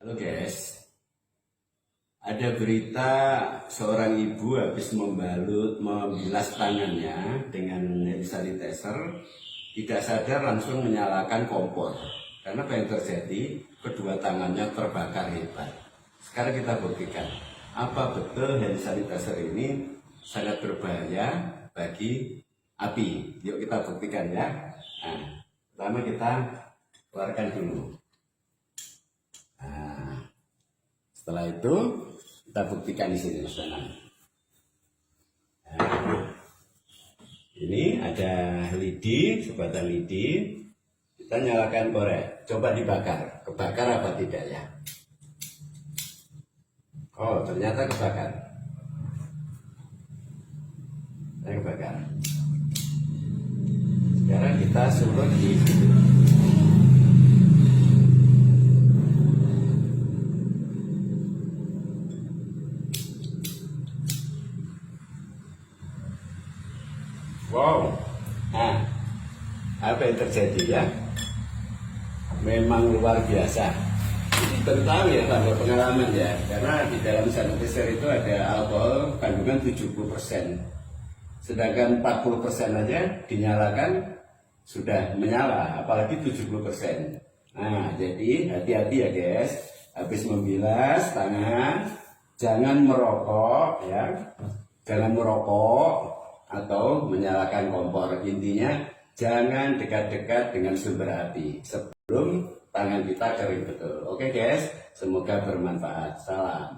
Halo guys, ada berita seorang ibu habis membilas tangannya dengan hand sanitizer, tidak sadar langsung menyalakan kompor. Karena apa yang terjadi? Kedua tangannya terbakar hebat. Sekarang kita buktikan, apa betul hand sanitizer ini sangat berbahaya bagi api. Yuk kita buktikan ya. Nah, pertama kita keluarkan dulu. Setelah itu kita buktikan di sini Mas Danang. Nah, ini ada lidi, sebatang lidi. Kita nyalakan korek, coba dibakar. Kebakar apa tidak ya? Oh, ternyata kebakar. Kebakar. Sekarang kita suruh di situ. Wow, nah, apa yang terjadi ya? Memang luar biasa. Ini baru tahu ya, tanpa pengalaman ya, karena di dalam sanitizer itu ada alkohol kandungan 70%, sedangkan 40% aja dinyalakan sudah menyala, apalagi 70%. Nah, jadi hati-hati ya guys, habis membilas tangan, jangan merokok ya, jangan merokok atau menyalakan kompor. Intinya jangan dekat-dekat dengan sumber api sebelum tangan kita kering betul. Oke guys, semoga bermanfaat. Salam.